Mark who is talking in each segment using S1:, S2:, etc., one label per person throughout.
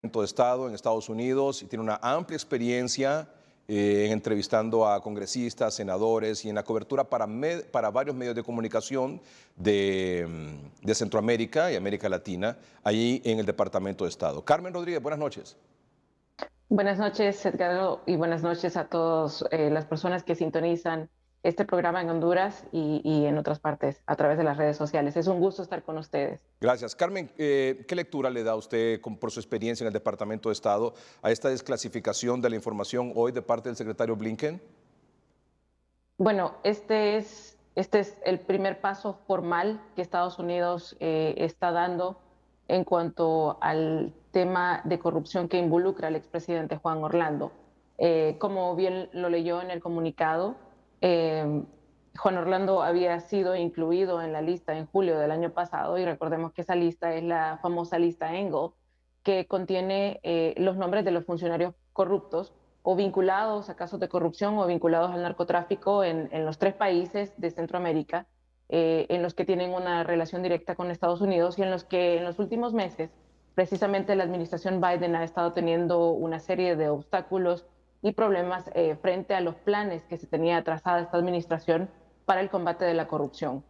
S1: de Estado en Estados Unidos y tiene una amplia experiencia en entrevistando a congresistas, senadores y en la cobertura para varios medios de comunicación de Centroamérica y América Latina, allí en el Departamento de Estado. Carmen Rodríguez, buenas noches.
S2: Buenas noches, Edgardo, y buenas noches a todas las personas que sintonizan este programa en Honduras y en otras partes a través de las redes sociales. Es un gusto estar con ustedes.
S1: Gracias. Carmen, ¿qué lectura le da usted por su experiencia en el Departamento de Estado a esta desclasificación de la información hoy de parte del secretario Blinken?
S2: Bueno, este es el primer paso formal que Estados Unidos está dando en cuanto al tema de corrupción que involucra al expresidente Juan Orlando. Como bien lo leyó en el comunicado, eh, Juan Orlando había sido incluido en la lista en julio del año pasado y recordemos que esa lista es la famosa lista Engel, que contiene los nombres de los funcionarios corruptos o vinculados a casos de corrupción o vinculados al narcotráfico en los tres países de Centroamérica, en los que tienen una relación directa con Estados Unidos y en los que en los últimos meses precisamente la administración Biden ha estado teniendo una serie de obstáculos y problemas frente a los planes que se tenía trazada esta administración para el combate de la corrupción.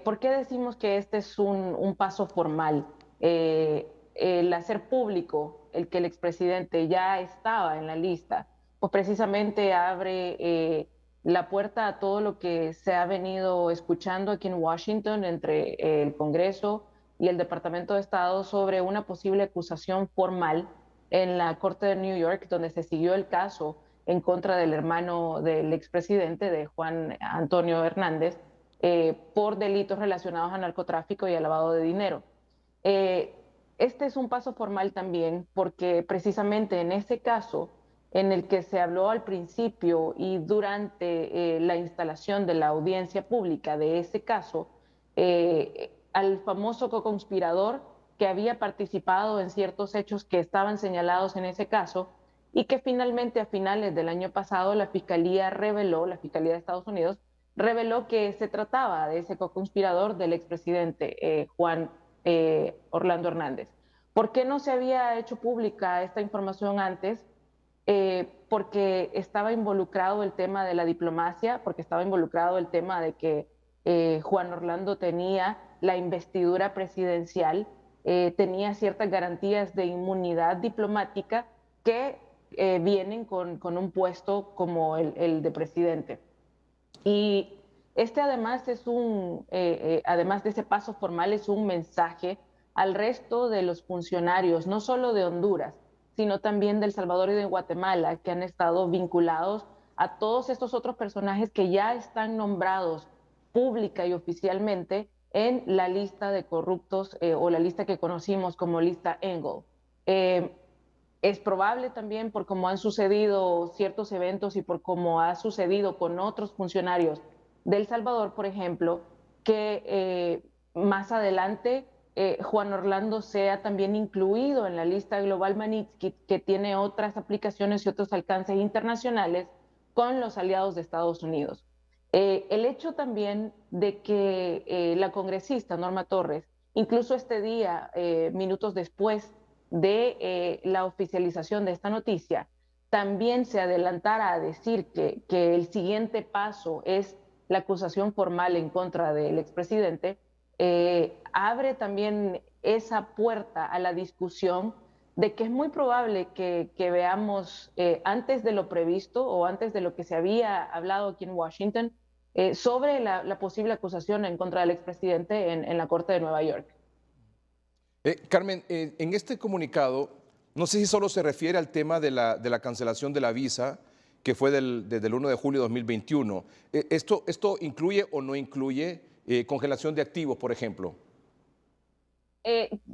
S2: ¿Por qué decimos que este es un paso formal? El hacer público el que el expresidente ya estaba en la lista, pues precisamente abre la puerta a todo lo que se ha venido escuchando aquí en Washington entre el Congreso y el Departamento de Estado sobre una posible acusación formal en la Corte de New York, donde se siguió el caso en contra del hermano del expresidente, de Juan Antonio Hernández, por delitos relacionados a narcotráfico y a lavado de dinero. Eh, este es un paso formal también porque precisamente en ese caso en el que se habló al principio y durante la instalación de la audiencia pública de ese caso, al famoso coconspirador que había participado en ciertos hechos que estaban señalados en ese caso y que finalmente a finales del año pasado la Fiscalía reveló, la Fiscalía de Estados Unidos, reveló que se trataba de ese coconspirador del expresidente Juan Orlando Hernández. ¿Por qué no se había hecho pública esta información antes? Porque estaba involucrado el tema de la diplomacia, porque estaba involucrado el tema de que Juan Orlando tenía la investidura presidencial, tenía ciertas garantías de inmunidad diplomática que vienen con un puesto como el de presidente. Y este además además de ese paso formal, es un mensaje al resto de los funcionarios, no solo de Honduras, sino también de El Salvador y de Guatemala, que han estado vinculados a todos estos otros personajes que ya están nombrados pública y oficialmente en la lista de corruptos o la lista que conocimos como lista Engel. Eh, es probable también por cómo han sucedido ciertos eventos y por cómo ha sucedido con otros funcionarios de El Salvador, por ejemplo, que más adelante Juan Orlando sea también incluido en la lista Global Magnitsky, que tiene otras aplicaciones y otros alcances internacionales con los aliados de Estados Unidos. El hecho también de que la congresista Norma Torres, incluso este día, minutos después de la oficialización de esta noticia, también se adelantara a decir que el siguiente paso es la acusación formal en contra del expresidente, abre también esa puerta a la discusión de que es muy probable que veamos antes de lo previsto o antes de lo que se había hablado aquí en Washington sobre la posible acusación en contra del expresidente en la Corte de Nueva York.
S1: Carmen, en este comunicado, no sé si solo se refiere al tema de la cancelación de la visa, que fue desde el 1 de julio de 2021. ¿Esto incluye o no incluye congelación de activos, por ejemplo?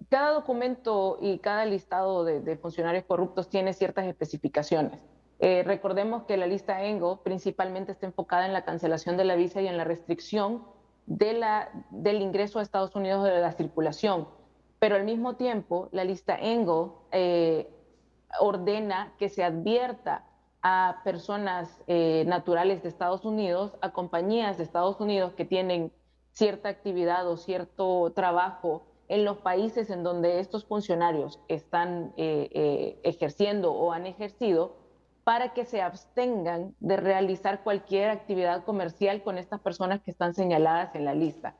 S2: Cada documento y cada listado de funcionarios corruptos tiene ciertas especificaciones. Recordemos que la lista Engel principalmente está enfocada en la cancelación de la visa y en la restricción del ingreso a Estados Unidos de la circulación. Pero al mismo tiempo, la lista Engel ordena que se advierta a personas naturales de Estados Unidos, a compañías de Estados Unidos que tienen cierta actividad o cierto trabajo en los países en donde estos funcionarios están ejerciendo o han ejercido, para que se abstengan de realizar cualquier actividad comercial con estas personas que están señaladas en la lista.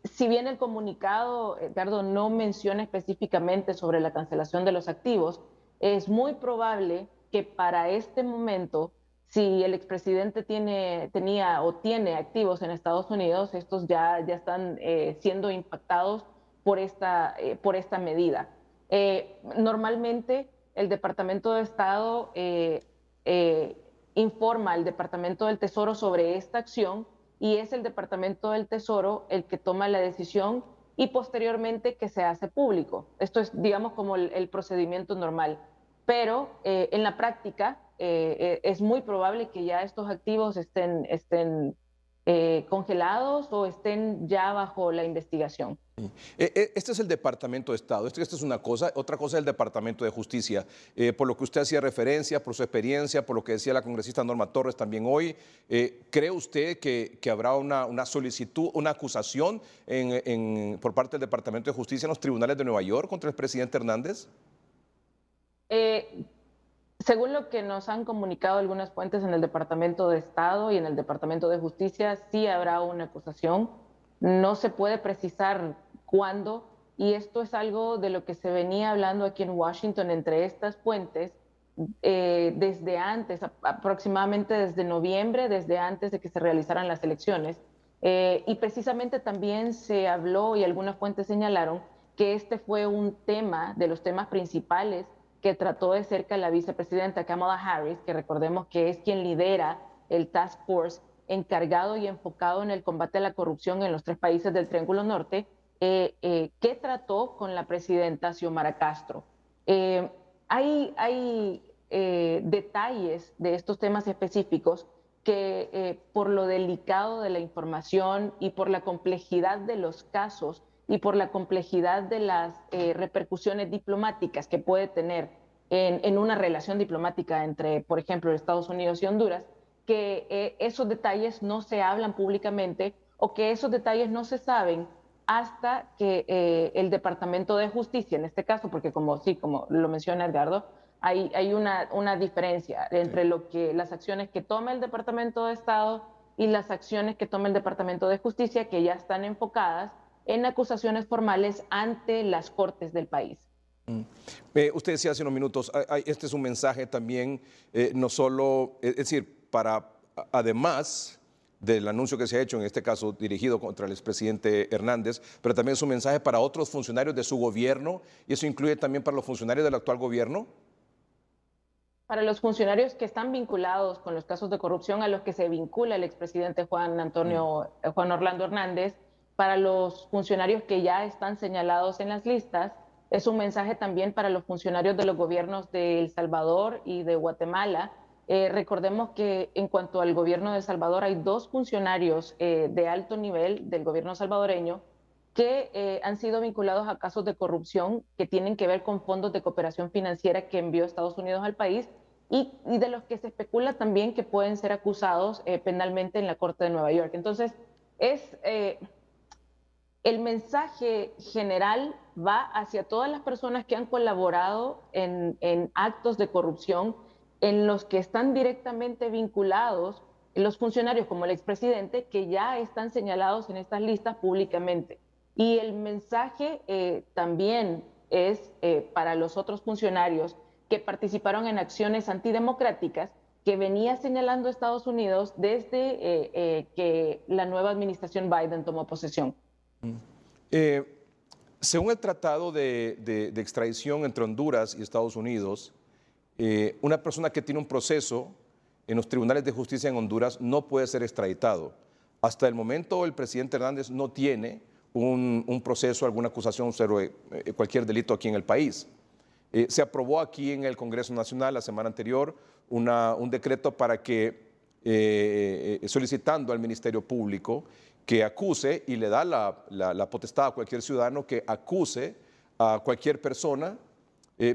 S2: Si bien el comunicado, Edgardo, no menciona específicamente sobre la cancelación de los activos, es muy probable que para este momento, si el expresidente tenía o tiene activos en Estados Unidos, estos ya están siendo impactados por esta medida. Normalmente el Departamento de Estado informa al Departamento del Tesoro sobre esta acción y es el Departamento del Tesoro el que toma la decisión y posteriormente que se hace público. Esto es, digamos, como el procedimiento normal. Pero en la práctica es muy probable que ya estos activos estén congelados o estén ya bajo la investigación.
S1: Este es el Departamento de Estado, esta es una cosa, otra cosa es el Departamento de Justicia. Por lo que usted hacía referencia, por su experiencia, por lo que decía la congresista Norma Torres también hoy, ¿cree usted que habrá una solicitud, una acusación por parte del Departamento de Justicia en los tribunales de Nueva York contra el presidente Hernández?
S2: Según lo que nos han comunicado algunas fuentes en el Departamento de Estado y en el Departamento de Justicia, sí habrá una acusación. No se puede precisar cuándo, y esto es algo de lo que se venía hablando aquí en Washington entre estas fuentes desde antes, aproximadamente desde noviembre, desde antes de que se realizaran las elecciones. Y precisamente también se habló y algunas fuentes señalaron que este fue un tema de los temas principales que trató de cerca la vicepresidenta Kamala Harris, que recordemos que es quien lidera el Task Force encargado y enfocado en el combate a la corrupción en los 3 países del Triángulo Norte, que trató con la presidenta Xiomara Castro. Hay detalles de estos temas específicos que por lo delicado de la información y por la complejidad de los casos y por la complejidad de las repercusiones diplomáticas que puede tener en una relación diplomática entre, por ejemplo, Estados Unidos y Honduras, que esos detalles no se hablan públicamente o que esos detalles no se saben hasta que el Departamento de Justicia, en este caso, porque como lo menciona Edgardo, hay una diferencia entre las acciones que toma el Departamento de Estado y las acciones que toma el Departamento de Justicia, que ya están enfocadas en acusaciones formales ante las cortes del país.
S1: Usted decía hace unos minutos, este es un mensaje también, no solo, es decir, además del anuncio que se ha hecho, en este caso dirigido contra el expresidente Hernández, pero también es un mensaje para otros funcionarios de su gobierno, y eso incluye también para los funcionarios del actual gobierno.
S2: Para los funcionarios que están vinculados con los casos de corrupción a los que se vincula el expresidente Juan Orlando Hernández, para los funcionarios que ya están señalados en las listas, es un mensaje también para los funcionarios de los gobiernos de El Salvador y de Guatemala. Recordemos que en cuanto al gobierno de El Salvador hay 2 funcionarios de alto nivel del gobierno salvadoreño que han sido vinculados a casos de corrupción que tienen que ver con fondos de cooperación financiera que envió Estados Unidos al país y de los que se especula también que pueden ser acusados penalmente en la Corte de Nueva York. Entonces, el mensaje general va hacia todas las personas que han colaborado en actos de corrupción en los que están directamente vinculados los funcionarios como el expresidente que ya están señalados en estas listas públicamente. Y el mensaje también es para los otros funcionarios que participaron en acciones antidemocráticas que venía señalando Estados Unidos desde que la nueva administración Biden tomó posesión.
S1: Según el tratado de extradición entre Honduras y Estados Unidos, una persona que tiene un proceso en los tribunales de justicia en Honduras no puede ser extraditado. Hasta el momento el presidente Hernández no tiene un proceso, alguna acusación sobre cualquier delito aquí en el país. Se aprobó aquí en el Congreso Nacional la semana anterior un decreto para que, solicitando al Ministerio Público que acuse y le da la potestad a cualquier ciudadano que acuse a cualquier persona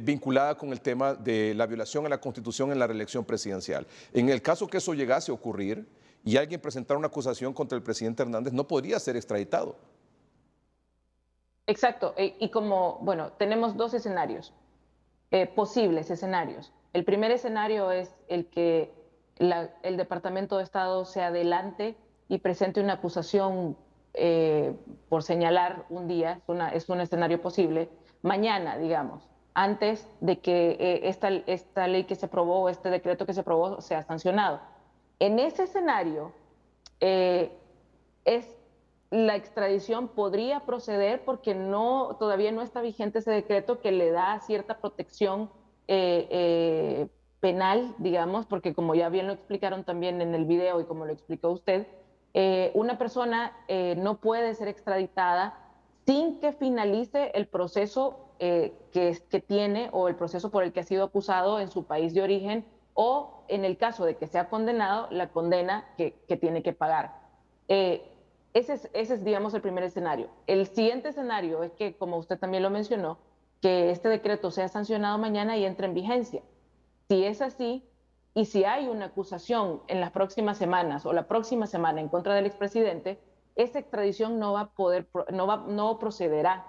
S1: vinculada con el tema de la violación a la Constitución en la reelección presidencial. En el caso que eso llegase a ocurrir y alguien presentara una acusación contra el presidente Hernández, no podría ser extraditado.
S2: Exacto. Y como, bueno, tenemos dos escenarios, posibles escenarios. El primer escenario es el que el Departamento de Estado se adelante y presente una acusación por señalar un día, es un escenario posible, mañana, digamos, antes de que esta ley que se aprobó, este decreto que se aprobó, sea sancionado. En ese escenario, eh, es la extradición podría proceder porque todavía no está vigente ese decreto que le da cierta protección penal, digamos, porque como ya bien lo explicaron también en el video y como lo explicó usted, una persona no puede ser extraditada sin que finalice el proceso que tiene o el proceso por el que ha sido acusado en su país de origen o en el caso de que sea condenado, la condena que tiene que pagar. Eh, ese es, digamos, el primer escenario. El siguiente escenario es que, como usted también lo mencionó, que este decreto sea sancionado mañana y entre en vigencia. Si es así, y si hay una acusación en las próximas semanas o la próxima semana en contra del expresidente, esa extradición no va a poder, no procederá.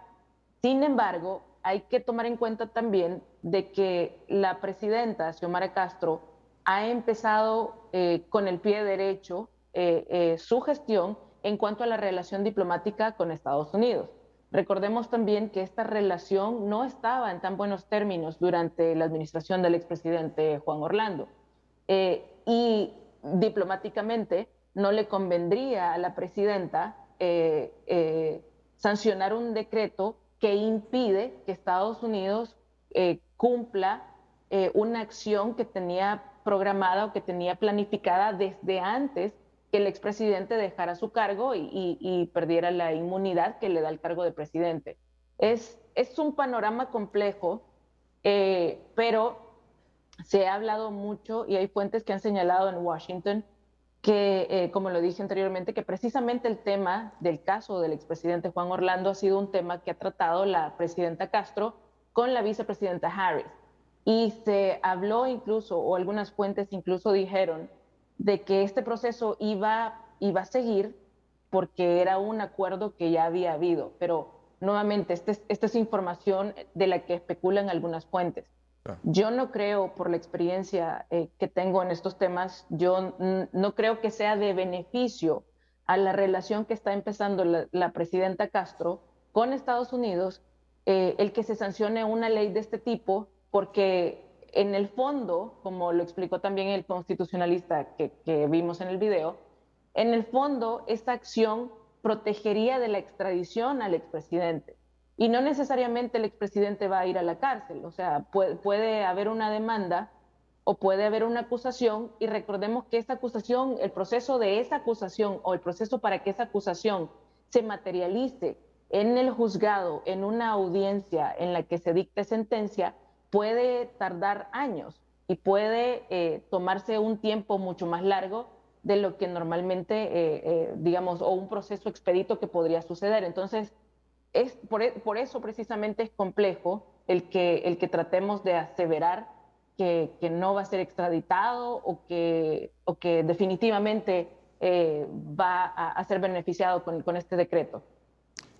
S2: Sin embargo, hay que tomar en cuenta también de que la presidenta Xiomara Castro ha empezado con el pie derecho su gestión en cuanto a la relación diplomática con Estados Unidos. Recordemos también que esta relación no estaba en tan buenos términos durante la administración del expresidente Juan Orlando. Y diplomáticamente no le convendría a la presidenta sancionar un decreto que impide que Estados Unidos cumpla una acción que tenía programada o que tenía planificada desde antes que el expresidente dejara su cargo y perdiera la inmunidad que le da el cargo de presidente. Es un panorama complejo, pero se ha hablado mucho y hay fuentes que han señalado en Washington que, como lo dije anteriormente, que precisamente el tema del caso del expresidente Juan Orlando ha sido un tema que ha tratado la presidenta Castro con la vicepresidenta Harris. Y se habló incluso, o algunas fuentes incluso dijeron, de que este proceso iba a seguir porque era un acuerdo que ya había habido. Pero nuevamente, esta es información de la que especulan algunas fuentes.
S1: Ah.
S2: Yo no creo, por la experiencia que tengo en estos temas, yo no creo que sea de beneficio a la relación que está empezando la presidenta Castro con Estados Unidos el que se sancione una ley de este tipo, porque en el fondo, como lo explicó también el constitucionalista que vimos en el video, en el fondo esta acción protegería de la extradición al expresidente. Y no necesariamente el expresidente va a ir a la cárcel, o sea, puede haber una demanda o puede haber una acusación y recordemos que esa acusación, el proceso de esa acusación o el proceso para que esa acusación se materialice en el juzgado, en una audiencia en la que se dicte sentencia, puede tardar años y puede tomarse un tiempo mucho más largo de lo que normalmente, digamos, o un proceso expedito que podría suceder. Entonces, por eso precisamente es complejo el que tratemos de aseverar que no va a ser extraditado o que definitivamente va a ser beneficiado con este decreto.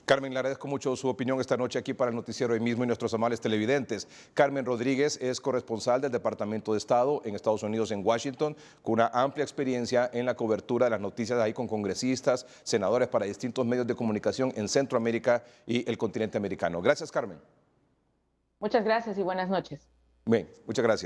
S1: Carmen, le agradezco mucho su opinión esta noche aquí para el noticiero hoy mismo y nuestros amables televidentes. Carmen Rodríguez es corresponsal del Departamento de Estado en Estados Unidos, en Washington, con una amplia experiencia en la cobertura de las noticias ahí con congresistas, senadores para distintos medios de comunicación en Centroamérica y el continente americano. Gracias, Carmen.
S2: Muchas gracias y buenas noches.
S1: Bien, muchas gracias.